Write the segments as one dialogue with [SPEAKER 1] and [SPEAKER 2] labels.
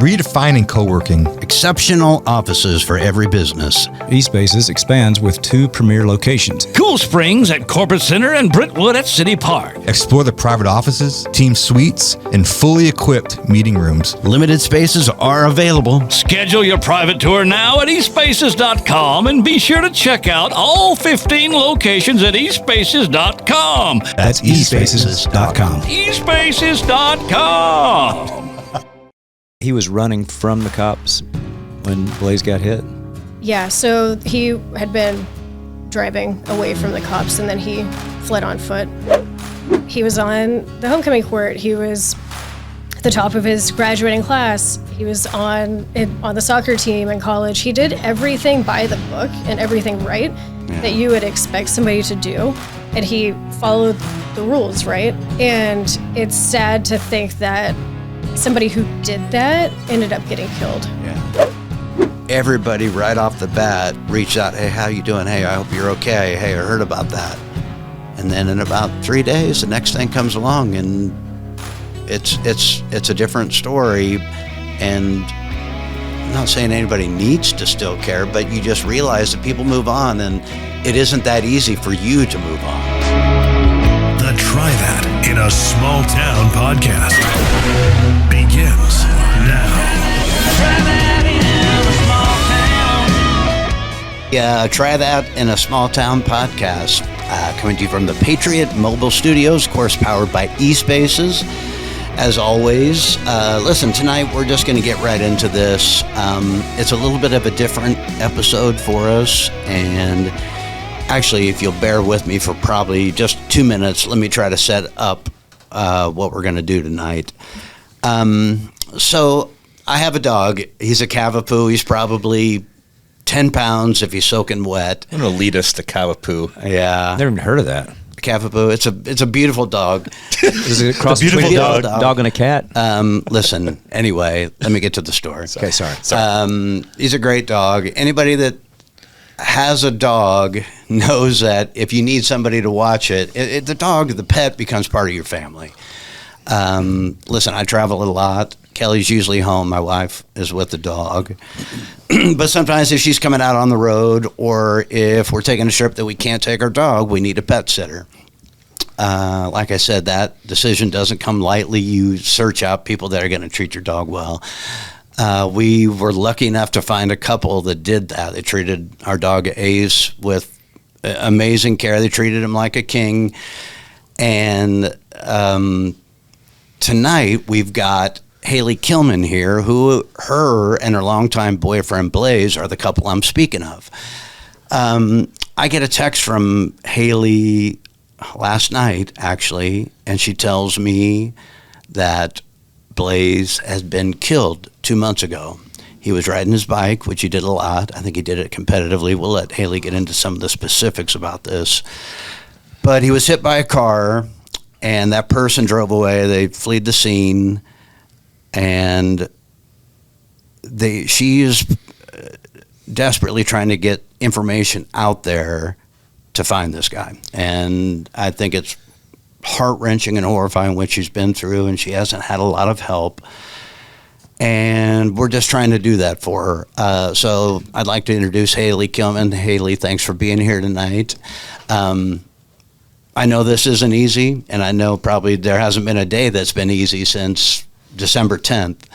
[SPEAKER 1] redefining co-working.
[SPEAKER 2] Exceptional offices for every business.
[SPEAKER 3] eSpaces expands with 2 premier locations.
[SPEAKER 4] Cool Springs at Corporate Center and Brentwood at City Park.
[SPEAKER 1] Explore the private offices, team suites, and fully equipped meeting rooms.
[SPEAKER 2] Limited spaces are available.
[SPEAKER 4] Schedule your private tour now at espaces.com and be sure to check out all 15 locations at espaces.com.
[SPEAKER 3] That's eSpaces.com.
[SPEAKER 4] espaces.com.
[SPEAKER 3] He was running from the cops when Blaise got hit.
[SPEAKER 5] Yeah, so he had been driving away from the cops and then he fled on foot. He was on the homecoming court. He was at the top of his graduating class. He was on the soccer team in college. He did everything by the book and everything right that you would expect somebody to do. And he followed the rules, right? And it's sad to think that somebody who did that ended up getting killed.
[SPEAKER 2] Yeah. Everybody right off the bat reached out, hey, how you doing? Hey, I hope you're okay. Hey, I heard about that. And then in about 3 days, the next thing comes along and it's a different story. And I'm not saying anybody needs to still care, but you just realize that people move on and it isn't that easy for you to move on.
[SPEAKER 6] The Try That in a Small Town podcast begins now.
[SPEAKER 2] Yeah, Try That in a Small Town podcast, coming to you from the Patriot Mobile Studios, of course, powered by eSpaces. As always, listen, tonight we're just going to get right into this. It's a little bit of a different episode for us, and actually, if you'll bear with me for probably just 2 minutes, let me try to set up what we're going to do tonight. So I have a dog. He's a Cavapoo. He's probably 10 pounds if he's soaking wet.
[SPEAKER 7] I'm going to lead us to Cavapoo.
[SPEAKER 2] Yeah.
[SPEAKER 3] Never even heard of that.
[SPEAKER 2] Cavapoo. It's a beautiful dog.
[SPEAKER 3] Is it a cross
[SPEAKER 7] beautiful
[SPEAKER 3] between
[SPEAKER 7] dog.
[SPEAKER 3] a dog and a cat?
[SPEAKER 2] Listen, anyway, let me get to the story.
[SPEAKER 3] Okay, sorry.
[SPEAKER 2] He's a great dog. Anybody that has a dog knows that if you need somebody to watch it, the pet becomes part of your family. Listen, I travel a lot. Kelly's usually home. My wife is with the dog. But sometimes if she's coming out on the road or if we're taking a trip that we can't take our dog, we need a pet sitter. Like I said, that decision doesn't come lightly. You search out people that are going to treat your dog well. We were lucky enough to find a couple that did that. They treated our dog Ace with amazing care. They treated him like a king. And tonight we've got Haley Kilman here, her and her longtime boyfriend Blaise are the couple I'm speaking of. I get a text from Haley last night, actually, and she tells me that Blaise has been killed 2 months ago. He was riding his bike, which he did a lot. I think he did it competitively. We'll let Haley get into some of the specifics about this. But he was hit by a car, and that person drove away. They fled the scene, and she is desperately trying to get information out there to find this guy. And I think it's heart-wrenching and horrifying what she's been through, and she hasn't had a lot of help. And we're just trying to do that for her. So I'd like to introduce Haley Kilman. Haley, thanks for being here tonight. I know this isn't easy, and I know probably there hasn't been a day that's been easy since December 10th.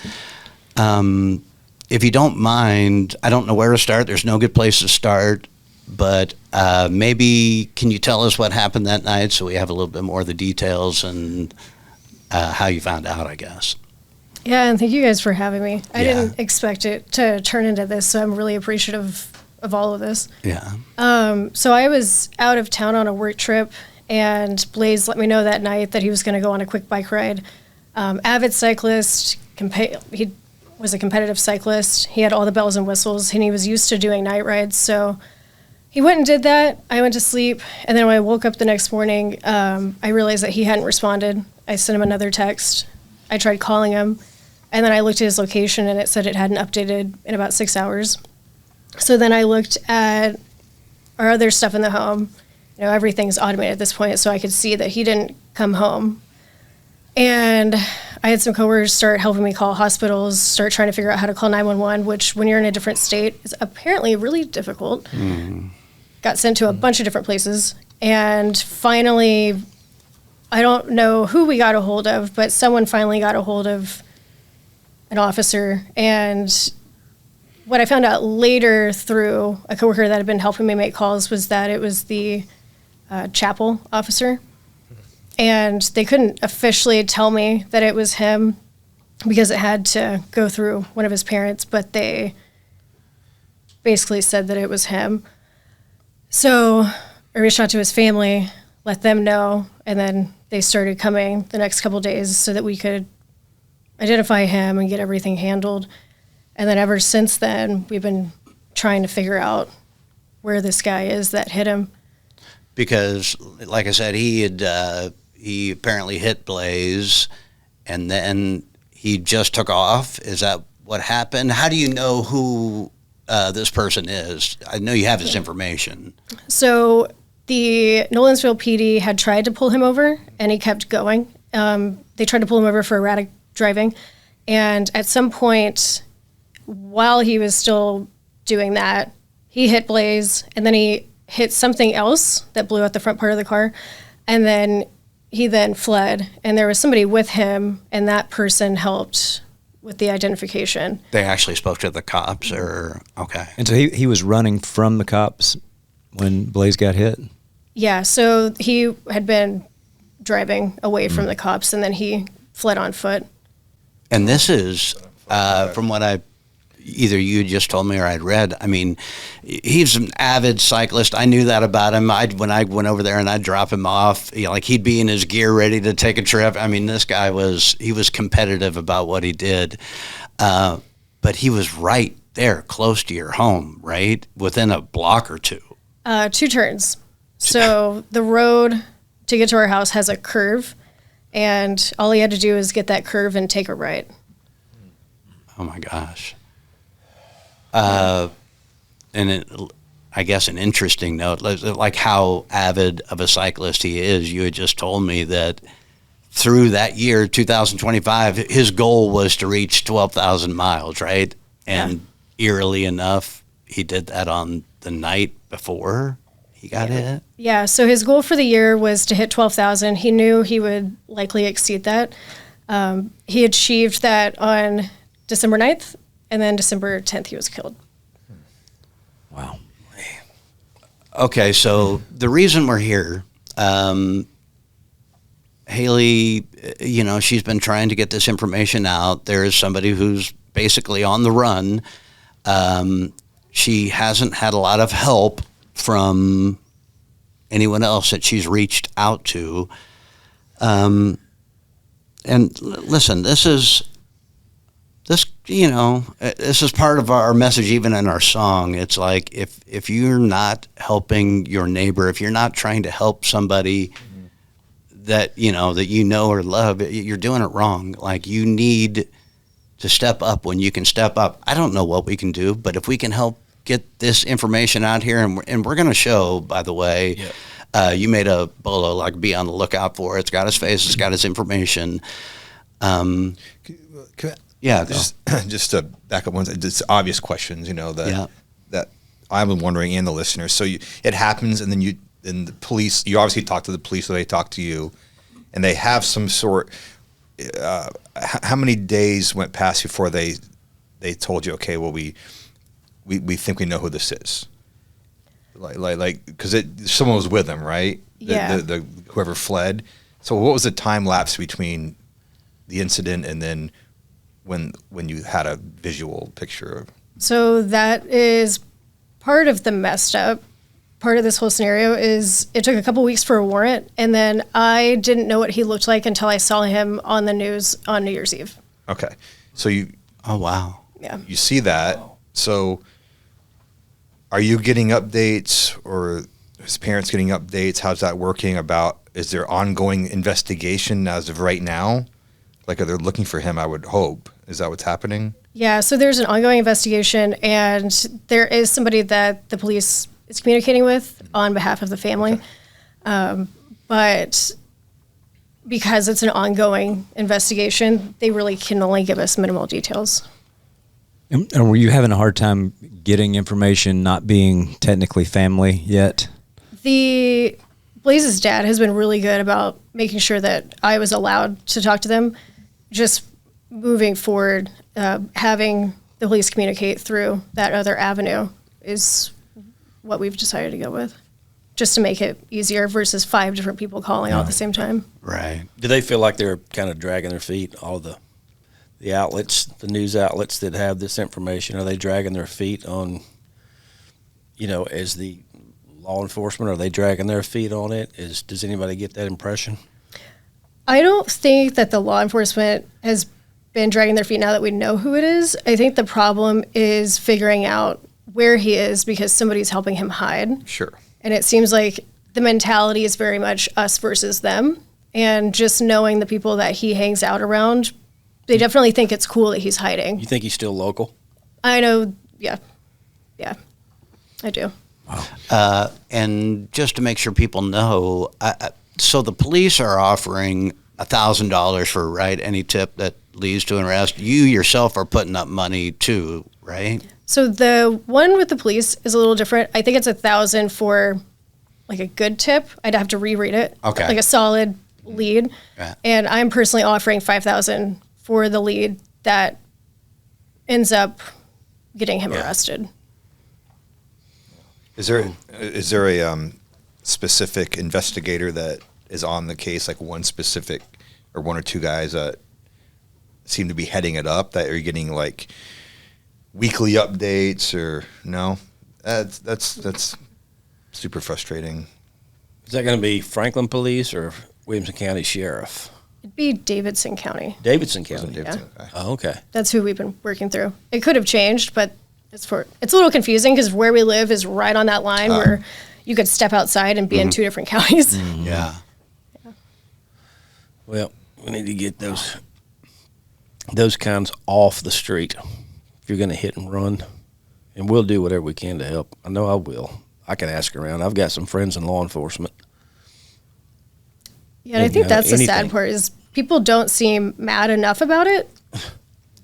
[SPEAKER 2] If you don't mind, I don't know where to start. There's no good place to start. But maybe can you tell us what happened that night so we have a little bit more of the details and how you found out, I guess.
[SPEAKER 5] Yeah, and thank you guys for having me. I didn't expect it to turn into this, so I'm really appreciative of all of this.
[SPEAKER 2] Yeah.
[SPEAKER 5] So I was out of town on a work trip, and Blaise let me know that night that he was going to go on a quick bike ride. Avid cyclist, he was a competitive cyclist. He had all the bells and whistles, and he was used to doing night rides, so he went and did that. I went to sleep, and then when I woke up the next morning, I realized that he hadn't responded. I sent him another text. I tried calling him, and then I looked at his location, and it said it hadn't updated in about 6 hours. So then I looked at our other stuff in the home. You know, everything's automated at this point, so I could see that he didn't come home. And I had some coworkers start helping me call hospitals, start trying to figure out how to call 911, which when you're in a different state is apparently really difficult. Got sent to a bunch of different places. And finally, I don't know who we got a hold of, but someone finally got a hold of an officer. And what I found out later through a coworker that had been helping me make calls was that it was the chapel officer. And they couldn't officially tell me that it was him because it had to go through one of his parents, but they basically said that it was him. So I reached out to his family, let them know, and then they started coming the next couple of days so that we could identify him and get everything handled. And then ever since then, we've been trying to figure out where this guy is that hit him.
[SPEAKER 2] Because, like I said, he apparently hit Blaise, and then he just took off. Is that what happened? How do you know who this person is? I know you have this information. So the Nolensville PD had tried to pull him over, and he kept going. They tried to pull him over for erratic driving, and at some point, while he was still doing that, he hit Blaise, and then he hit something else that blew out the front part of the car, and then he then fled, and there was somebody with him, and that person helped with the identification. They actually spoke to the cops, or okay.
[SPEAKER 3] And so he was running from the cops when Blaise got hit?
[SPEAKER 5] Yeah, so he had been driving away from the cops, and then he fled on foot.
[SPEAKER 2] And this is, from what either you just told me or I'd read, I mean, he's an avid cyclist. I knew that about him. When I went over there and I'd drop him off, like he'd be in his gear ready to take a trip. I mean, this guy was competitive about what he did. But he was right there close to your home, right? Within a block or two.
[SPEAKER 5] 2 turns. So the road to get to our house has a curve, and all he had to do is get that curve and take a right.
[SPEAKER 2] Oh my gosh. And I guess an interesting note, like how avid of a cyclist he is. You had just told me that through that year, 2025, his goal was to reach 12,000 miles, right? And eerily enough, he did that on the night before he got hit.
[SPEAKER 5] Yeah, so his goal for the year was to hit 12,000. He knew he would likely exceed that. He achieved that on December 9th, and then December 10th, he was killed.
[SPEAKER 3] Wow.
[SPEAKER 2] Okay, so the reason we're here, Haley, she's been trying to get this information out. There is somebody who's basically on the run. She hasn't had a lot of help from anyone else that she's reached out to. And listen, this is part of our message, even in our song. It's like, if you're not helping your neighbor, if you're not trying to help somebody that or love, you're doing it wrong. Like, you need to step up when you can step up. I don't know what we can do, but if we can help get this information out here, and we're going to show, by the way, you made a bolo, like, be on the lookout for it. It's got his face, it's got his information.
[SPEAKER 1] Just to back up one, just obvious questions, that I've been wondering, and the listeners. So it happens, and then the police, you obviously talk to the police, or they talk to you, and they have some sort. How many days went past before they told you, okay, well, we think we know who this is, like because someone was with them, right? The whoever fled. So what was the time lapse between the incident and then when you had a visual picture of? So
[SPEAKER 5] that is part of the messed up part of this whole scenario. Is it took a couple weeks for a warrant, and then I didn't know what he looked like until I saw him on the news on New Year's Eve.
[SPEAKER 1] Okay, so oh wow,
[SPEAKER 5] yeah,
[SPEAKER 1] you see that. So are you getting updates, or his parents getting updates? How's that working? Is there ongoing investigation as of right now? Like, are they looking for him? I would hope. Is that what's happening? Yeah, so there's an ongoing investigation, and there is somebody that the police is communicating with on behalf of the family. Okay. But
[SPEAKER 5] because it's an ongoing investigation, they really can only give us minimal details.
[SPEAKER 3] And were you having a hard time getting information, not being technically family yet?
[SPEAKER 5] Blaise's dad has been really good about making sure that I was allowed to talk to them. Just moving forward, having the police communicate through that other avenue is what we've decided to go with, just to make it easier versus 5 different people calling all at the same time.
[SPEAKER 2] Right.
[SPEAKER 7] Do they feel like they're kind of dragging their feet? All the outlets, the news outlets that have this information, are they dragging their feet on, as the law enforcement? Are they dragging their feet on it? Does anybody get that impression?
[SPEAKER 5] I don't think that the law enforcement has been dragging their feet now that we know who it is. I think the problem is figuring out where he is because somebody's helping him hide.
[SPEAKER 1] Sure.
[SPEAKER 5] And it seems like the mentality is very much us versus them. And just knowing the people that he hangs out around, they definitely think it's cool that he's hiding.
[SPEAKER 7] You think he's still local?
[SPEAKER 5] I know, yeah, I do.
[SPEAKER 2] Wow. And just to make sure people know, so the police are offering $1,000 for any tip that leads to an arrest. You yourself are putting up money too, right?
[SPEAKER 5] So the one with the police is a little different. I think it's $1,000 for like a good tip. I'd have to reread it.
[SPEAKER 2] Okay.
[SPEAKER 5] Like a solid lead.
[SPEAKER 2] Yeah.
[SPEAKER 5] And I'm personally offering $5,000 for the lead that ends up getting him arrested.
[SPEAKER 1] Is there a specific investigator that is on the case, like one specific or one or two guys that seem to be heading it up, that are getting like weekly updates, or no? That's super frustrating.
[SPEAKER 7] Is that going to be Franklin Police or Williamson County Sheriff?
[SPEAKER 5] It'd be Davidson County.
[SPEAKER 7] Davidson County.
[SPEAKER 1] Davidson, okay.
[SPEAKER 7] Oh, okay.
[SPEAKER 5] That's who we've been working through. It could have changed, but it's a little confusing because where we live is right on that line where you could step outside and be in 2 different counties.
[SPEAKER 2] Yeah.
[SPEAKER 7] Well, we need to get those kinds off the street if you're going to hit and run. And we'll do whatever we can to help. I know I will. I can ask around. I've got some friends in law enforcement.
[SPEAKER 5] Yeah, and I think that's the sad part is people don't seem mad enough about it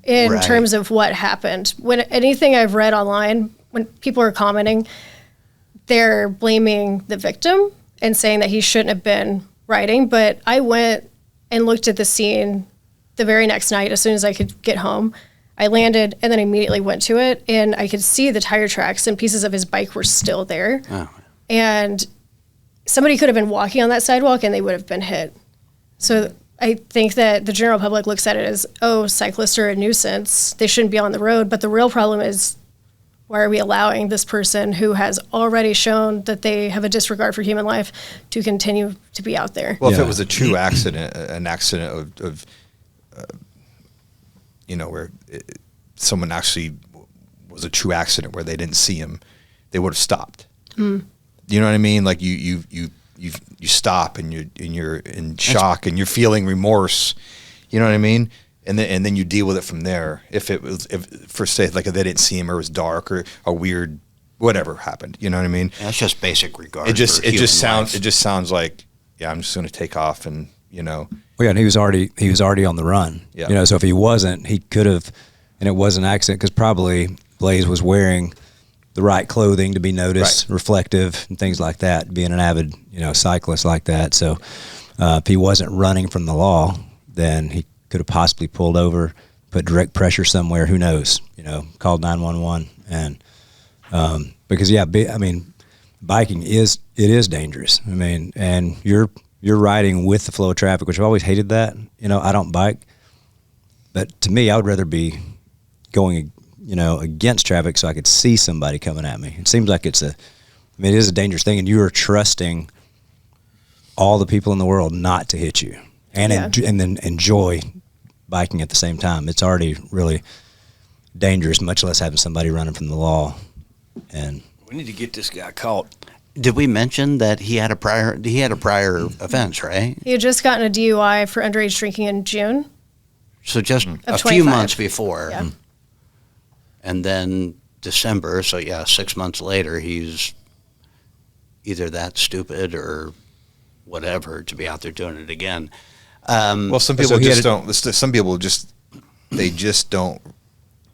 [SPEAKER 5] in terms of what happened. When anything I've read online, when people are commenting, they're blaming the victim and saying that he shouldn't have been riding. But I went and looked at the scene the very next night as soon as I could get home. I landed and then immediately went to it, and I could see the tire tracks and pieces of his bike were still there. Oh. And somebody could have been walking on that sidewalk and they would have been hit. So I think that the general public looks at it as, oh, cyclists are a nuisance. They shouldn't be on the road. But the real problem is, why are we allowing this person who has already shown that they have a disregard for human life to continue to be out there?
[SPEAKER 1] Well, if it was a true accident, an accident of where someone actually was a true accident where they didn't see him, they would have stopped. Mm. You know what I mean? Like you stop and you're in shock and you're feeling remorse. You know what I mean? And then you deal with it from there. If for say like if they didn't see him or it was dark or a weird whatever happened. You know what I mean?
[SPEAKER 2] That's just basic regard.
[SPEAKER 1] It just sounds like I'm just going to take off and
[SPEAKER 3] Well, yeah, and he was already on the run.
[SPEAKER 1] Yeah.
[SPEAKER 3] So if he wasn't, he could have, and it was an accident because probably Blaise was wearing the right clothing to be noticed, reflective, and things like that. Being an avid, cyclist like that. So if he wasn't running from the law, then he could have possibly pulled over, put direct pressure somewhere. Who knows? Called 911, and because biking is dangerous. I mean, and you're riding with the flow of traffic, which I've always hated that. I don't bike, but to me, I would rather be going, against traffic so I could see somebody coming at me. It seems like it is a dangerous thing, and you are trusting all the people in the world not to hit you, and then enjoy biking at the same time. It's already really dangerous, much less having somebody running from the law. And
[SPEAKER 7] we need to get this guy caught.
[SPEAKER 2] Did we mention that he had a prior offense, right?
[SPEAKER 5] He had just gotten a DUI for underage drinking in June.
[SPEAKER 2] So just a few months before. Yeah. And then December, so 6 months later, he's either that stupid or whatever to be out there doing it again.
[SPEAKER 1] Well, some people just don't. Some people they just don't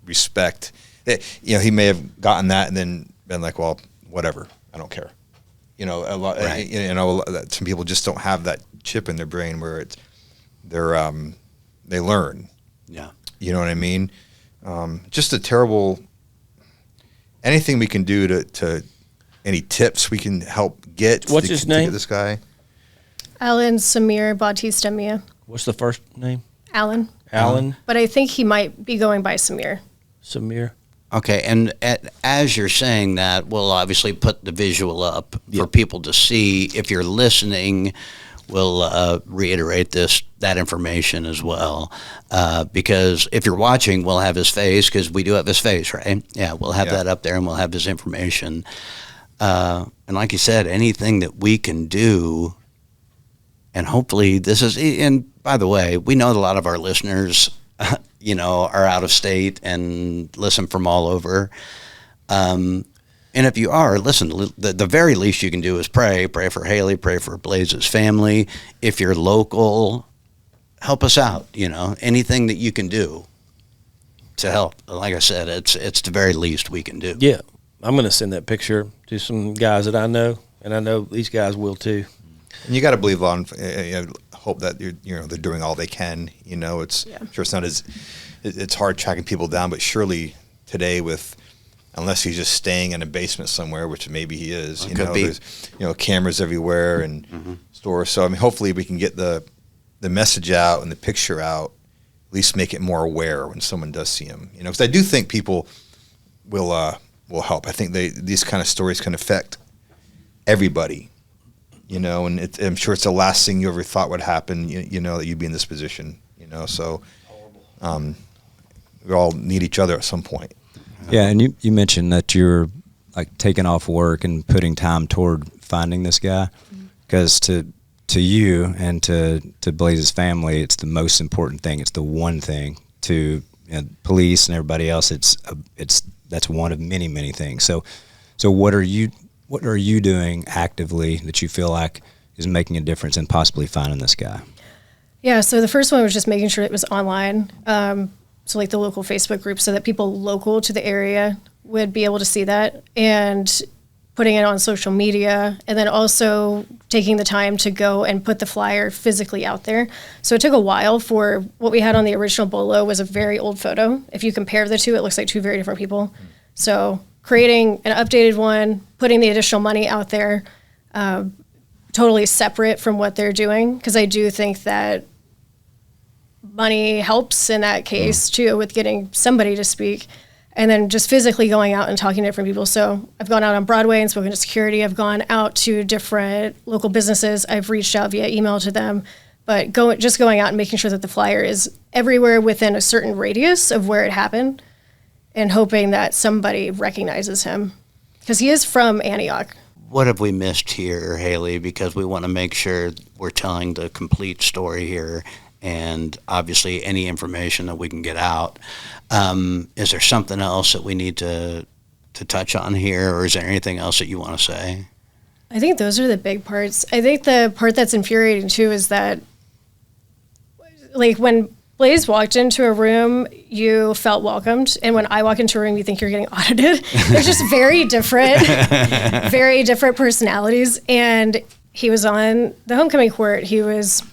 [SPEAKER 1] respect. He may have gotten that and then been like, well, whatever, I don't care. A lot. Right. Some people just don't have that chip in their brain where they learn.
[SPEAKER 2] Yeah.
[SPEAKER 1] You know what I mean? Just a terrible. Anything we can do to any tips we can help get.
[SPEAKER 7] What's his name?
[SPEAKER 1] To get this guy.
[SPEAKER 5] Allen Samir Bautista Milla.
[SPEAKER 7] What's the first name?
[SPEAKER 5] Allen. But I think he might be going by Samir.
[SPEAKER 7] Samir.
[SPEAKER 2] Okay, and as you're saying that, we'll obviously put the visual up for people to see. If you're listening, we'll reiterate that information as well. Because if you're watching, we'll have his face, because we do have his face, right? Yeah, we'll have that up there, and we'll have his information. And like you said, anything that we can do, and hopefully this is, and by the way, we know that a lot of our listeners are out of state and listen from all over. And if you are, listen, the very least you can do is pray for Haley, pray for Blaise's family. If you're local, help us out, anything that you can do to help. Like I said, it's the very least we can do.
[SPEAKER 7] Yeah. I'm going to send that picture to some guys that I know, and I know these guys will too.
[SPEAKER 1] And you got to believe hope that they're doing all they can. It's sure it's not it's hard tracking people down, but surely today unless he's just staying in a basement somewhere, which maybe he is, there's cameras everywhere and stores. So hopefully we can get the message out and the picture out, at least make it more aware when someone does see him. Because I do think people will help. I think these kind of stories can affect everybody. And I'm sure it's the last thing you ever thought would happen, that you'd be in this position, so we all need each other at some point.
[SPEAKER 3] Yeah, and you mentioned that you're like taking off work and putting time toward finding this guy, because to you and to Blaise's family, it's the most important thing. It's the one thing. To police and everybody else, that's one of many things. So what are you doing actively that you feel like is making a difference in possibly finding this guy?
[SPEAKER 5] Yeah, so the first one was just making sure it was online. So like the local Facebook group, so that people local to the area would be able to see that, and putting it on social media, and then also taking the time to go and put the flyer physically out there. So it took a while. For what we had on the original Bolo was a very old photo. If you compare the two, it looks like two very different people. So creating an updated one, putting the additional money out there, totally separate from what they're doing, because I do think that money helps in that case too, with getting somebody to speak, and then just physically going out and talking to different people. So I've gone out on Broadway and spoken to security. I've gone out to different local businesses. I've reached out via email to them, but going out and making sure that the flyer is everywhere within a certain radius of where it happened, and hoping that somebody recognizes him, because he is from Antioch.
[SPEAKER 2] What have we missed here, Haley? Because we want to make sure we're telling the complete story here, and obviously any information that we can get out. Is there something else that we need to touch on here, or is there anything else that you want to say?
[SPEAKER 5] I think those are the big parts. I think the part that's infuriating too is that, like, when Blaise walked into a room, you felt welcomed, and when I walk into a room, you think you're getting audited. It's just very different personalities. And he was on the homecoming court. He was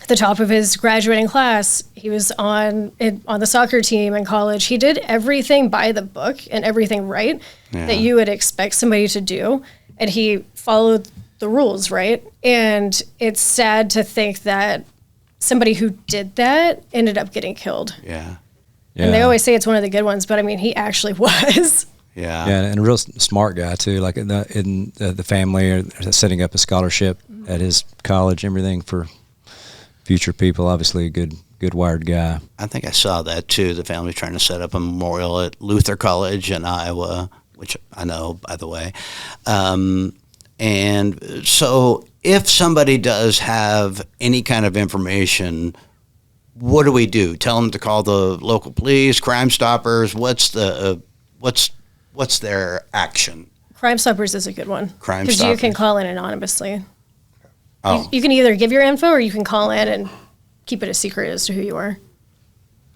[SPEAKER 5] at the top of his graduating class. He was on the soccer team in college. He did everything by the book and everything right that you would expect somebody to do, and he followed the rules, right? And it's sad to think that somebody who did that ended up getting killed.
[SPEAKER 2] Yeah.
[SPEAKER 5] And they always say it's one of the good ones, but I mean, he actually was.
[SPEAKER 3] Yeah, and a real smart guy too. Like in the family are setting up a scholarship at his college, everything for future people. Obviously, a good wired guy.
[SPEAKER 2] I think I saw that too. The family's trying to set up a memorial at Luther College in Iowa, which I know, by the way. And so if somebody does have any kind of information, what do we do? Tell them to call the local police, Crime Stoppers. What's their action?
[SPEAKER 5] Crime Stoppers is a good one.
[SPEAKER 2] Crime
[SPEAKER 5] Stoppers. Because you can call in anonymously.
[SPEAKER 2] Oh.
[SPEAKER 5] You can either give your info or you can call in and keep it a secret as to who you are.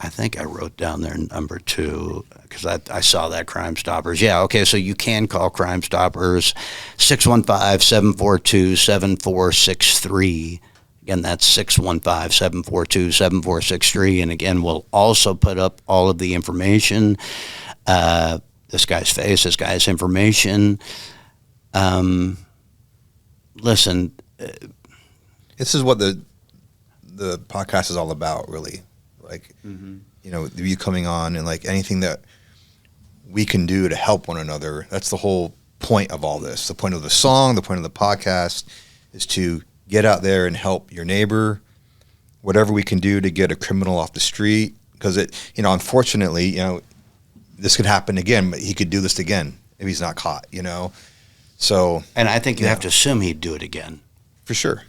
[SPEAKER 2] I think I wrote down there number 2 because I saw that Crime Stoppers. Yeah, okay, so you can call Crime Stoppers 615-742-7463. Again, that's 615-742-7463. And again, we'll also put up all of the information, this guy's face, this guy's information. Listen.
[SPEAKER 1] This is what the podcast is all about, really. Like, you coming on and like anything that we can do to help one another. That's the whole point of all this. The point of the song, the point of the podcast is to get out there and help your neighbor, whatever we can do to get a criminal off the street. Because unfortunately, this could happen again, but he could do this again if he's not caught, So.
[SPEAKER 2] And I think you have to assume he'd do it again.
[SPEAKER 1] For sure.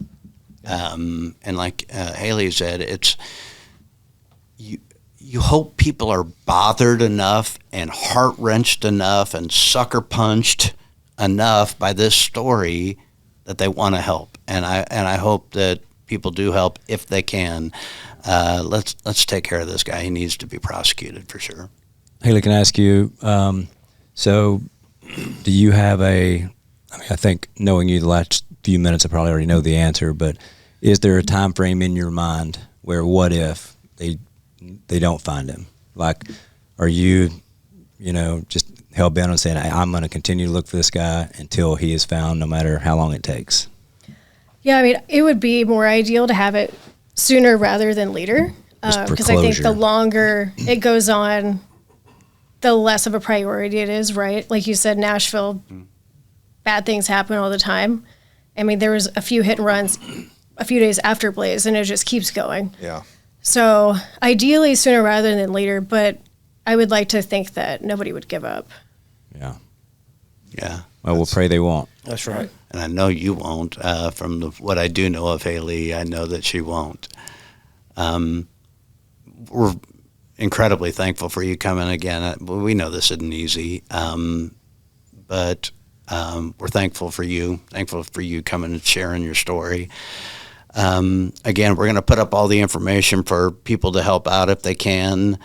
[SPEAKER 2] And like Haley said, it's, you hope people are bothered enough and heart-wrenched enough and sucker-punched enough by this story that they want to help. And I hope that people do help if they can. Let's take care of this guy. He needs to be prosecuted for sure.
[SPEAKER 3] Haley, can I ask you, so do you have I think knowing you the last few minutes, I probably already know the answer, but is there a time frame in your mind where what if they don't find him? Like, are you, just hell-bent on saying, I'm going to continue to look for this guy until he is found, no matter how long it takes?
[SPEAKER 5] Yeah, I mean, it would be more ideal to have it sooner rather than later. Because I think the longer it goes on, the less of a priority it is, right? Like you said, Nashville, bad things happen all the time. I mean, there was a few hit and runs a few days after Blaise, and it just keeps going.
[SPEAKER 1] Yeah.
[SPEAKER 5] So ideally sooner rather than later, but I would like to think that nobody would give up.
[SPEAKER 3] Yeah.
[SPEAKER 2] Yeah.
[SPEAKER 3] Well, we'll pray they won't.
[SPEAKER 7] That's right.
[SPEAKER 2] And I know you won't. From what I do know of Haley, I know that she won't. We're incredibly thankful for you coming again. We know this isn't easy, but we're thankful for you coming and sharing your story. Again, we're going to put up all the information for people to help out if they can,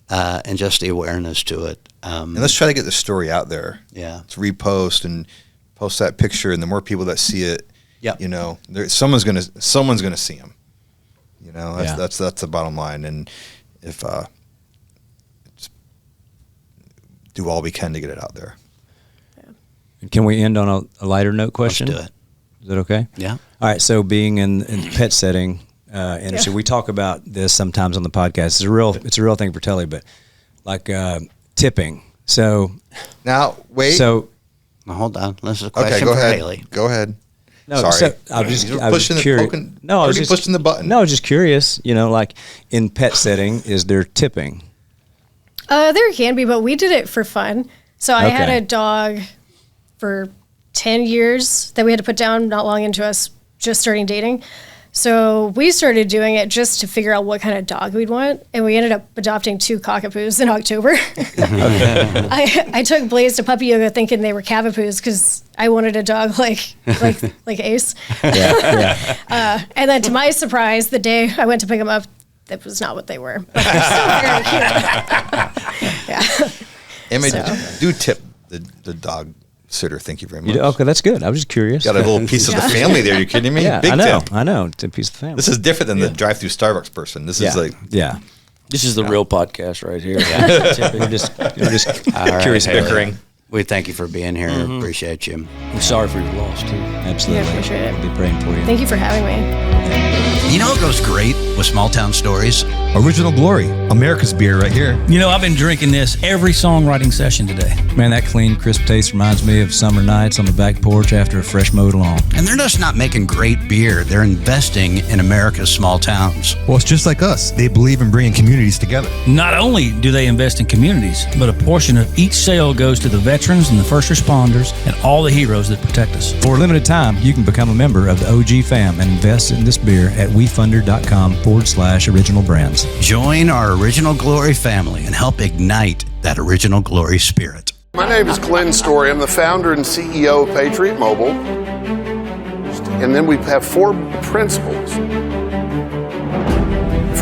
[SPEAKER 2] and just the awareness to it.
[SPEAKER 1] And let's try to get the story out there.
[SPEAKER 2] Yeah.
[SPEAKER 1] Let's repost and post that picture, and the more people that see it, someone's gonna see him. That's the bottom line. And if do all we can to get it out there.
[SPEAKER 3] Yeah. Can we end on a lighter note question?
[SPEAKER 2] Let's do it.
[SPEAKER 3] Is that okay?
[SPEAKER 2] Yeah.
[SPEAKER 3] All right. So being in the pet setting, industry, we talk about this sometimes on the podcast. It's a real thing for Telly, but like tipping. So
[SPEAKER 1] now wait.
[SPEAKER 3] So
[SPEAKER 2] now, hold on. This is a question
[SPEAKER 1] okay, go
[SPEAKER 2] for
[SPEAKER 1] ahead.
[SPEAKER 2] Haley.
[SPEAKER 1] Go ahead.
[SPEAKER 3] No,
[SPEAKER 1] sorry.
[SPEAKER 3] So I was just curious.
[SPEAKER 1] I was just pushing the button.
[SPEAKER 3] No, I was just curious. Like in pet setting, is there tipping?
[SPEAKER 5] There can be, but we did it for fun. So I had a dog for 10 years that we had to put down not long into us just starting dating. So we started doing it just to figure out what kind of dog we'd want. And we ended up adopting 2 cockapoos in October. I took Blaise to puppy yoga thinking they were cavapoos because I wanted a dog like Ace.
[SPEAKER 3] Yeah.
[SPEAKER 5] And then to my surprise, the day I went to pick them up, that was not what they were. But they're still very cute. Yeah.
[SPEAKER 1] And do tip the dog sitter. Thank you very much.
[SPEAKER 3] Okay, that's good. I was just curious.
[SPEAKER 1] Got a little piece of the family there. You kidding me?
[SPEAKER 3] Yeah,
[SPEAKER 1] Big tip.
[SPEAKER 3] I know. It's a piece of the family.
[SPEAKER 1] This is different than the drive-through Starbucks person. This is like
[SPEAKER 7] This is the real podcast right here.
[SPEAKER 3] We're just curious bickering.
[SPEAKER 2] We thank you for being here. Appreciate you.
[SPEAKER 7] I'm sorry for your loss too.
[SPEAKER 3] Absolutely.
[SPEAKER 5] Yeah, appreciate it.
[SPEAKER 3] I'll be praying for you.
[SPEAKER 5] Thank you for having me.
[SPEAKER 2] You know what goes great with small town stories?
[SPEAKER 8] Original Glory, America's beer right here.
[SPEAKER 4] I've been drinking this every songwriting session today.
[SPEAKER 3] Man, that clean, crisp taste reminds me of summer nights on the back porch after a fresh mowed lawn.
[SPEAKER 2] And they're just not making great beer. They're investing in America's small towns.
[SPEAKER 8] Well, it's just like us. They believe in bringing communities together.
[SPEAKER 4] Not only do they invest in communities, but a portion of each sale goes to the veterans and the first responders and all the heroes that protect us.
[SPEAKER 3] For a limited time, you can become a member of the OG fam and invest in this beer at wefunder.com/original brands.
[SPEAKER 2] Join our Original Glory family and help ignite that Original Glory spirit.
[SPEAKER 9] My name is Glenn Story. I'm the founder and CEO of Patriot Mobile. And then we have 4 principles.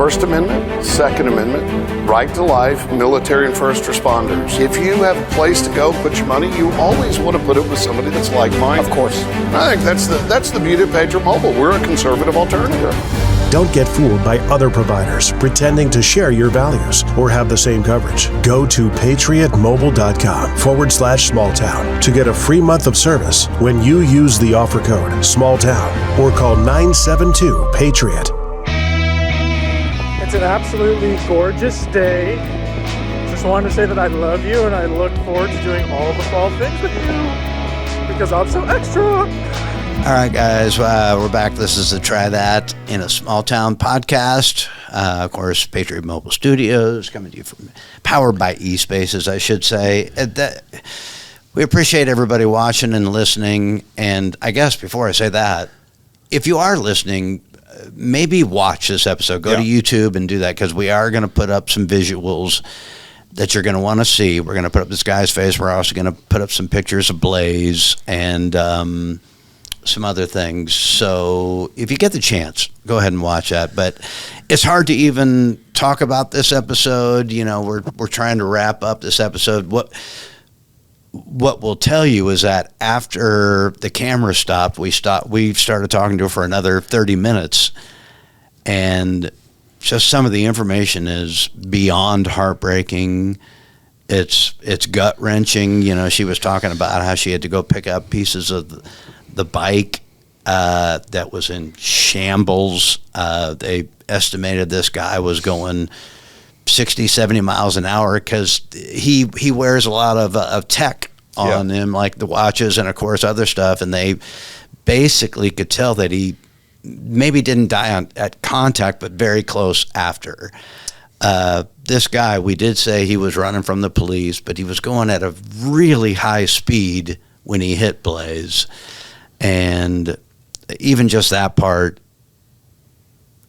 [SPEAKER 9] First Amendment, Second Amendment, right to life, military and first responders. If you have a place to go put your money, you always want to put it with somebody that's like-minded.
[SPEAKER 10] Of course.
[SPEAKER 9] I think that's the beauty of Patriot Mobile. We're a conservative alternative.
[SPEAKER 6] Don't get fooled by other providers pretending to share your values or have the same coverage. Go to patriotmobile.com/smalltown to get a free month of service when you use the offer code SMALLTOWN or call 972-PATRIOT.
[SPEAKER 11] It's an absolutely gorgeous day. Just wanted to say that I love you and I look forward to doing all the fall things with you because I'm so extra.
[SPEAKER 2] All right, guys, we're back. This is the Try That in a Small Town podcast. Of course, Patriot Mobile Studios, coming to you from, powered by eSpaces, I should say. We appreciate everybody watching and listening. And I guess before I say that, if you are listening, maybe watch this episode. Go to YouTube and do that, because we are going to put up some visuals that you're going to want to see. We're going to put up this guy's face. We're also going to put up some pictures of Blaise and some other things. So if you get the chance, go ahead and watch that. But it's hard to even talk about this episode. You know, we're trying to wrap up this episode. What we'll tell you is that after the camera stopped, we started talking to her for another 30 minutes, and just some of the information is beyond heartbreaking. It's gut-wrenching. You know, she was talking about how she had to go pick up pieces of the bike that was in shambles. They estimated this guy was going 60, 70 miles an hour because he wears a lot of tech on him, like the watches and, of course, other stuff. And they basically could tell that he maybe didn't die at contact, but very close after. This guy, we did say he was running from the police, but he was going at a really high speed when he hit Blaise. And even just that part,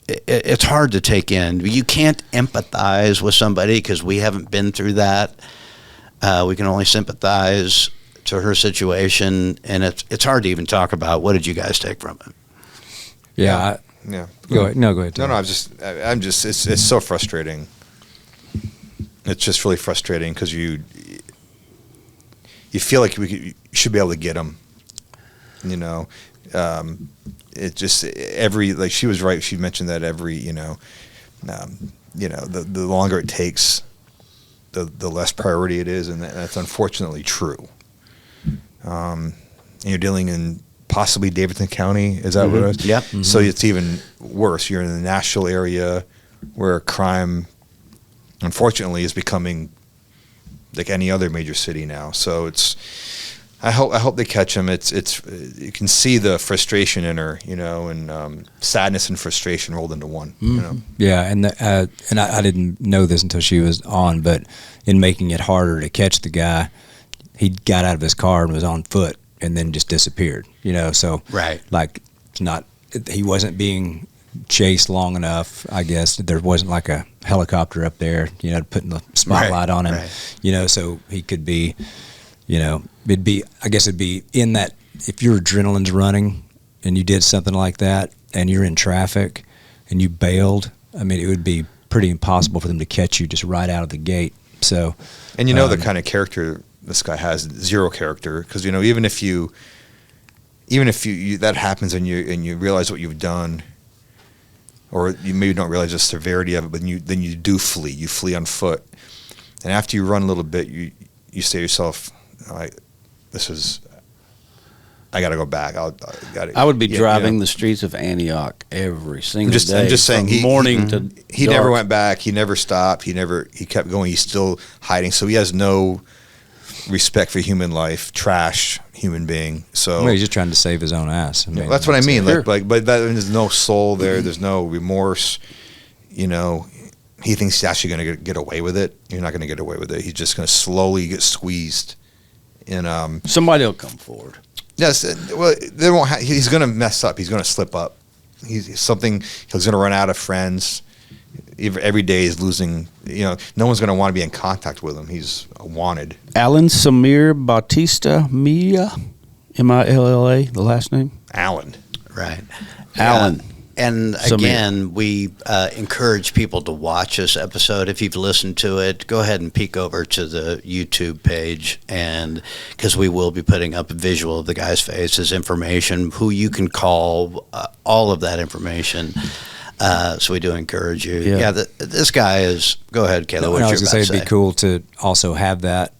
[SPEAKER 2] it's hard to take in. You can't empathize with somebody because we haven't been through that. We can only sympathize to her situation, and it's hard to even talk about. What did you guys take from it?
[SPEAKER 3] Yeah. Go ahead. No, go ahead.
[SPEAKER 1] No, I'm just. It's so frustrating. It's just really frustrating because you feel like you should be able to get them. You know, it just like she was right. She mentioned that the longer it takes, the less priority it is, and that's unfortunately true. And you're dealing in possibly Davidson County. Is that what it is?
[SPEAKER 2] Yep.
[SPEAKER 1] So it's even worse. You're in the Nashville area where crime, unfortunately, is becoming like any other major city now. So it's. I hope they catch him. It's you can see the frustration in her, you know, and sadness and frustration rolled into one. Mm-hmm. You know?
[SPEAKER 3] Yeah, and I didn't know this until she was on, but in making it harder to catch the guy, he got out of his car and was on foot, and then just disappeared. You know, so like he wasn't being chased long enough. I guess there wasn't like a helicopter up there, you know, putting the spotlight on him. Right. You know, so he could be. You know, it'd be in that if your adrenaline's running and you did something like that and you're in traffic and you bailed, I mean, it would be pretty impossible for them to catch you just right out of the gate. So,
[SPEAKER 1] and you know the kind of character this guy has, zero character, because you know even if you that happens and you realize what you've done, or you maybe don't realize the severity of it, but then you do flee. You flee on foot, and after you run a little bit, you say to yourself, I got to go back.
[SPEAKER 7] I would be driving the streets of Antioch every single day.
[SPEAKER 1] I'm just saying,
[SPEAKER 7] he
[SPEAKER 1] never went back. He never stopped. He kept going. He's still hiding. So he has no respect for human life. Trash human being. So
[SPEAKER 3] he's just trying to save his own ass. I mean,
[SPEAKER 1] that's what I mean. Sure. But there's no soul there. There's no remorse. You know. He thinks he's actually going to get away with it. You're not going to get away with it. He's just going to slowly get squeezed. And
[SPEAKER 7] somebody will come forward.
[SPEAKER 1] Yes, well, they won't. He's going to mess up. He's going to slip up. He's going to run out of friends. Every day he's losing. You know, no one's going to want to be in contact with him. He's wanted.
[SPEAKER 7] Allen Samir Bautista Milla, Milla, the last name.
[SPEAKER 1] Allen.
[SPEAKER 2] Right.
[SPEAKER 7] Allen.
[SPEAKER 2] And again, we encourage people to watch this episode. If you've listened to it, go ahead and peek over to the YouTube page, and because we will be putting up a visual of the guy's face, his information, who you can call, all of that information. So we do encourage you. Yeah, this guy is. Go ahead, Kayla. What
[SPEAKER 3] I
[SPEAKER 2] you
[SPEAKER 3] was
[SPEAKER 2] about
[SPEAKER 3] going
[SPEAKER 2] to
[SPEAKER 3] to say it'd be cool to also have that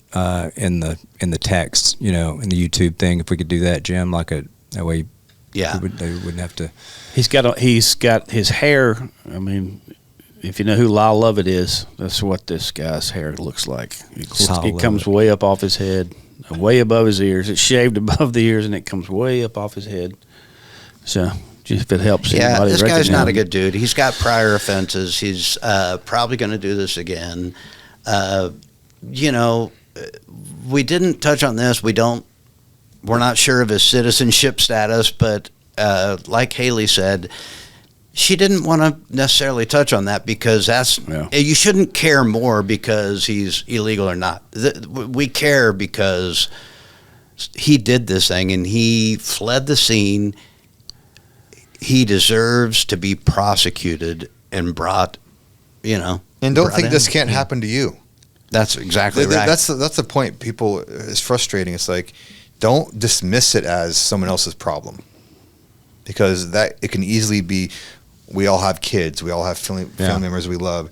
[SPEAKER 3] in the text, in the YouTube thing. If we could do that, Jim, that way. Yeah, they wouldn't have to.
[SPEAKER 7] He's got his hair. I mean, if you know who Lyle Lovett is, that's what this guy's hair looks like. It comes way up off his head, way above his ears. It's shaved above the ears, and it comes way up off his head. So, if it helps anybody,
[SPEAKER 2] this guy's not a good dude. He's got prior offenses. He's probably going to do this again. We didn't touch on this. We're not sure of his citizenship status, but like Haley said, she didn't want to necessarily touch on that because you shouldn't care more because he's illegal or not. We care because he did this thing and he fled the scene. He deserves to be prosecuted and brought, And
[SPEAKER 1] don't think this can't happen to you.
[SPEAKER 2] That's exactly right.
[SPEAKER 1] That's the point. People, it's frustrating. It's like, don't dismiss it as someone else's problem, because it can easily be. We all have kids. We all have family members we love.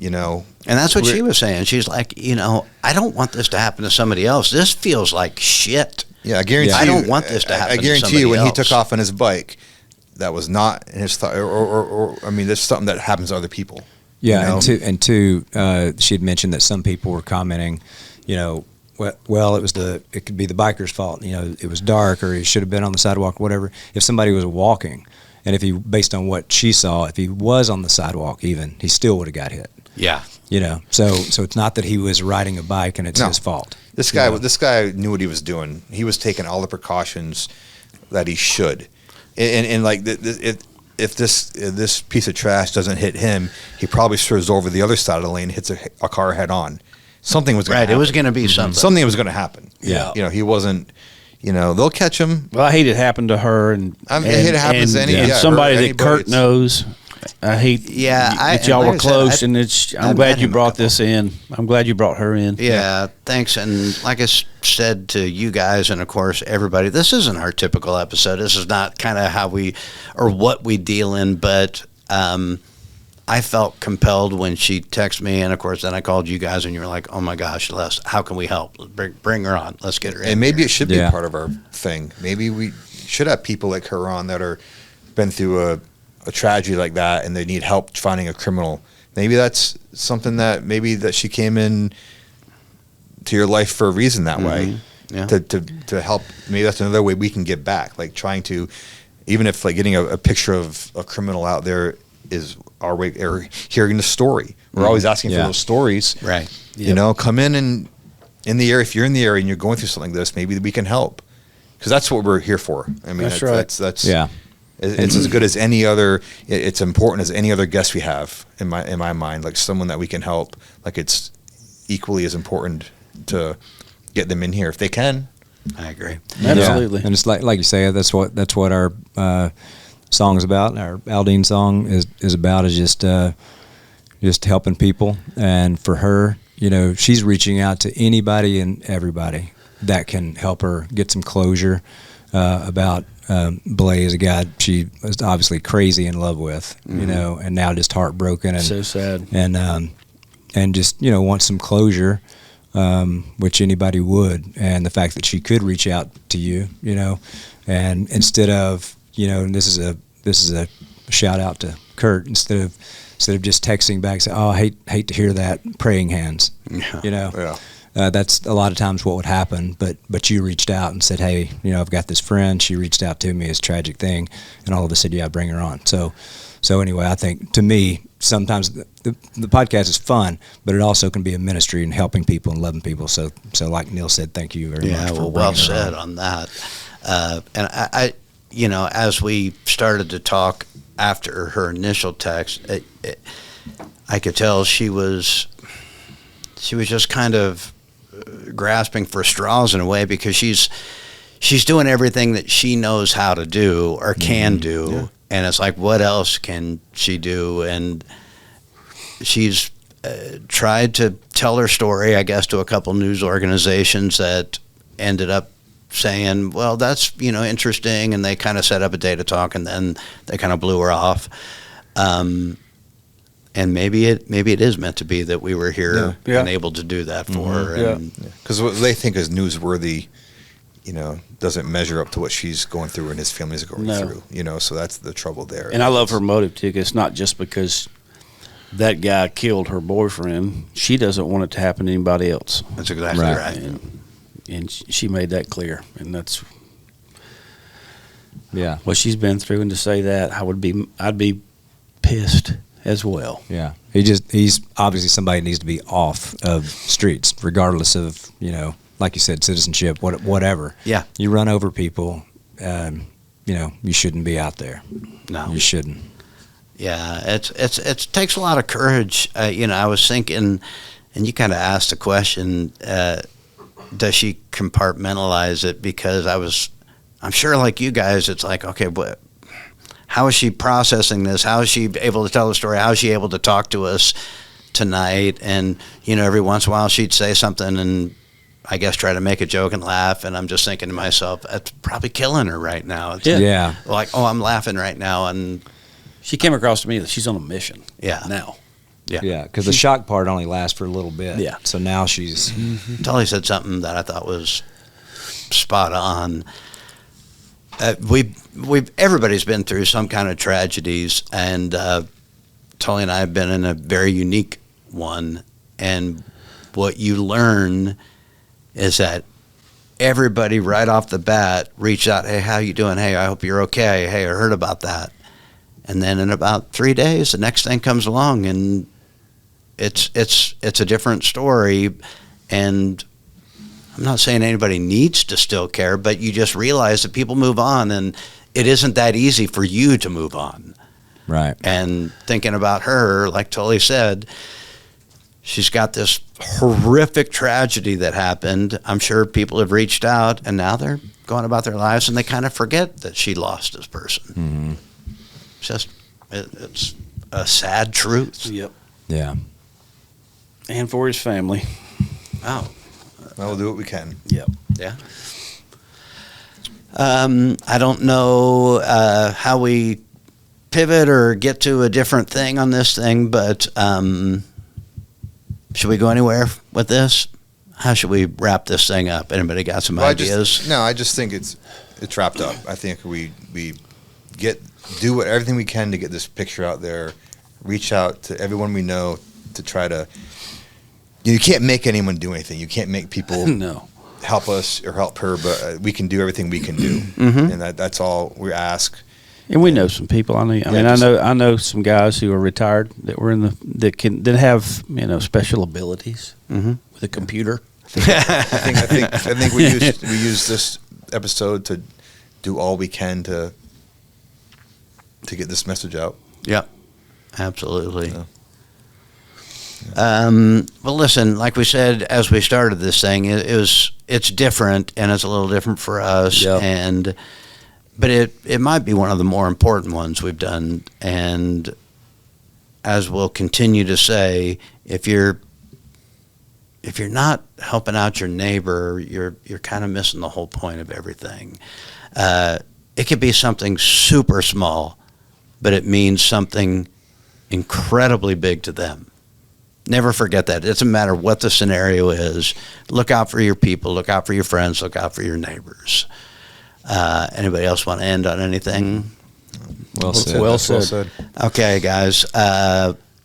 [SPEAKER 1] And
[SPEAKER 2] that's what she was saying. She's like, I don't want this to happen to somebody else. This feels like shit.
[SPEAKER 1] Yeah, I guarantee.
[SPEAKER 2] I don't want this to happen.
[SPEAKER 1] I guarantee
[SPEAKER 2] to somebody
[SPEAKER 1] you, when
[SPEAKER 2] else.
[SPEAKER 1] he took off on his bike, that was not in his thought. Or I mean, there's something that happens to other people.
[SPEAKER 3] Yeah, and two, she had mentioned that some people were commenting, well, it could be the biker's fault. It was dark, or he should have been on the sidewalk, whatever. If somebody was walking, and based on what she saw, if he was on the sidewalk, even he still would have got hit.
[SPEAKER 2] Yeah.
[SPEAKER 3] So it's not that he was riding a bike and it's his fault.
[SPEAKER 1] This guy knew what he was doing. He was taking all the precautions that he should, and like if this piece of trash doesn't hit him, he probably swerves over the other side of the lane, hits a car head on. Something was going to happen.
[SPEAKER 2] It was going to be something.
[SPEAKER 1] Something was going to happen.
[SPEAKER 3] Yeah.
[SPEAKER 1] He wasn't, they'll catch him.
[SPEAKER 7] Well, I hate it happened to her. And
[SPEAKER 1] I hate it happens to
[SPEAKER 7] somebody that Kurt knows. I hate that y'all were close, and I'm glad you brought this in. I'm glad you brought her in.
[SPEAKER 2] Yeah, thanks. And like I said to you guys, and of course everybody, this isn't our typical episode. This is not kind of how what we deal in, but I felt compelled when she texted me, and of course then I called you guys, and you were like, "Oh my gosh, Les, how can we help? Bring her on. Let's get her in."
[SPEAKER 1] And maybe it should be part of our thing. Maybe we should have people like her on that are been through a tragedy like that, and they need help finding a criminal. Maybe that's something that she came in to your life for a reason that way.
[SPEAKER 2] Yeah.
[SPEAKER 1] To help. Maybe that's another way we can give back. Like trying to, even if like getting a picture of a criminal out there is our way, or hearing the story. We're always asking for those stories.
[SPEAKER 2] Right.
[SPEAKER 1] Come in the area. If you're in the area and you're going through something like this, maybe we can help. Because that's what we're here for. I mean,
[SPEAKER 7] that's right.
[SPEAKER 1] That's It's as good as any other. It's important as any other guest we have in my mind. Like someone that we can help. Like it's equally as important to get them in here if they can.
[SPEAKER 2] I agree.
[SPEAKER 7] Absolutely.
[SPEAKER 3] And it's like you say, that's what our song is about. Our Aldine song is about, is just helping people. And for her, she's reaching out to anybody and everybody that can help her get some closure about Blaise, a guy she was obviously crazy in love with, and now just heartbroken and
[SPEAKER 7] so sad,
[SPEAKER 3] and just wants some closure, which anybody would. And the fact that she could reach out to you, and instead of and this is a shout out to Kurt, instead of just texting back, say, "Oh, I hate to hear that," praying hands, that's a lot of times what would happen, but you reached out and said, "Hey, I've got this friend. She reached out to me. It's a tragic thing," and all of a sudden, bring her on. So anyway, I think to me, sometimes the podcast is fun, but it also can be a ministry in helping people and loving people. So like Neil said, thank you very much.
[SPEAKER 2] Yeah, well said on that. And I as we started to talk after her initial text, I could tell she was just kind of grasping for straws in a way, because she's doing everything that she knows how to do or can do And it's like, what else can she do? And she's tried to tell her story, I guess, to a couple news organizations that ended up saying, well, that's, interesting. And they kind of set up a day to talk, and then they kind of blew her off. And maybe it is meant to be that we were here and able to do that for her.
[SPEAKER 1] Because what they think is newsworthy, doesn't measure up to what she's going through and his family's going through. So that's the trouble there.
[SPEAKER 10] And I love her motive too. 'Cause it's not just because that guy killed her boyfriend. She doesn't want it to happen to anybody else.
[SPEAKER 2] That's exactly right.
[SPEAKER 10] And she made that clear, and that's
[SPEAKER 3] Yeah.
[SPEAKER 10] what she's been through. And to say that, I'd be pissed as well.
[SPEAKER 3] Yeah. He's obviously somebody who needs to be off of streets, regardless of, like you said, citizenship, whatever.
[SPEAKER 2] Yeah.
[SPEAKER 3] You run over people, you shouldn't be out there.
[SPEAKER 2] No.
[SPEAKER 3] You shouldn't.
[SPEAKER 2] Yeah, it takes a lot of courage. I was thinking, and you kind of asked the question, does she compartmentalize it? Because I'm sure like you guys, it's like, okay, but how is she processing this? How is she able to tell the story? How is she able to talk to us tonight? And, every once in a while she'd say something and I guess try to make a joke and laugh. And I'm just thinking to myself, that's probably killing her right now. It's like, oh, I'm laughing right now. And
[SPEAKER 10] she came across to me that she's on a mission.
[SPEAKER 2] Yeah.
[SPEAKER 10] Now.
[SPEAKER 3] Yeah, because the shock part only lasts for a little bit.
[SPEAKER 10] Yeah.
[SPEAKER 3] So now she's...
[SPEAKER 2] Tully said something that I thought was spot on. Everybody's been through some kind of tragedies, and Tully and I have been in a very unique one. And what you learn is that everybody right off the bat reached out, hey, how you doing? Hey, I hope you're okay. Hey, I heard about that. And then in about 3 days, the next thing comes along, and it's a different story. And I'm not saying anybody needs to still care, but you just realize that people move on, and it isn't that easy for you to move on.
[SPEAKER 3] Right.
[SPEAKER 2] And thinking about her, like Tully said, she's got this horrific tragedy that happened. I'm sure people have reached out, and now they're going about their lives, and they kind of forget that she lost this person.
[SPEAKER 3] Mm-hmm.
[SPEAKER 2] It's a sad truth.
[SPEAKER 10] Yep.
[SPEAKER 3] Yeah.
[SPEAKER 10] And for his family.
[SPEAKER 2] Oh.
[SPEAKER 1] Well, we'll do what we can.
[SPEAKER 10] Yep.
[SPEAKER 2] Yeah. I don't know how we pivot or get to a different thing on this thing, but should we go anywhere with this? How should we wrap this thing up? Anybody got some ideas?
[SPEAKER 1] I just think it's wrapped up. I think we do everything we can to get this picture out there, reach out to everyone we know to try to. You can't make anyone do anything. You can't make people help us or help her, but we can do everything we can do, and that's all we ask.
[SPEAKER 10] And we know some people. I know some guys who are retired that were that have special abilities with a computer.
[SPEAKER 1] I think we use this episode to do all we can to get this message out.
[SPEAKER 2] Yeah, absolutely. Well, listen, like we said as we started this thing, it's different, and it's a little different for us, but it might be one of the more important ones we've done. And as we'll continue to say, if you're not helping out your neighbor, you're kind of missing the whole point of everything. It could be something super small, but it means something incredibly big to them. Never forget that. It doesn't matter what the scenario is. Look out for your people. Look out for your friends. Look out for your neighbors. Anybody else want to end on anything?
[SPEAKER 3] Well said.
[SPEAKER 10] Well said.
[SPEAKER 2] Okay, guys.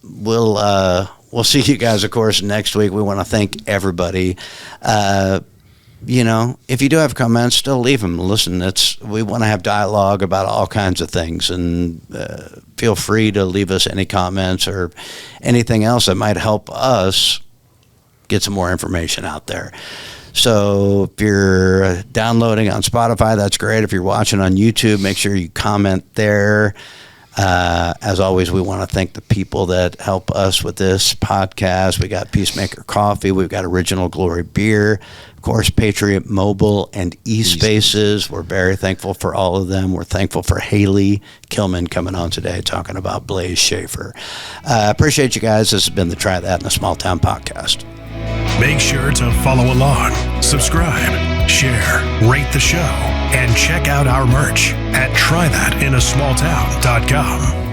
[SPEAKER 2] We'll see you guys, of course, next week. We want to thank everybody. If you do have comments, still leave them. Listen, we want to have dialogue about all kinds of things, and feel free to leave us any comments or anything else that might help us get some more information out there. So if you're downloading on Spotify, that's great. If you're watching on YouTube, make sure you comment there. As always, we want to thank the people that help us with this podcast. We got Peacemaker Coffee. We've got Original Glory Beer. Of course, Patriot Mobile and eSpaces. We're very thankful for all of them. We're thankful for Haley Kilman coming on today talking about Blaise Schaeffer. Appreciate you guys. This has been the Try That in a Small Town podcast.
[SPEAKER 6] Make sure to follow along, subscribe, share, rate the show, and check out our merch at trythatinasmalltown.com.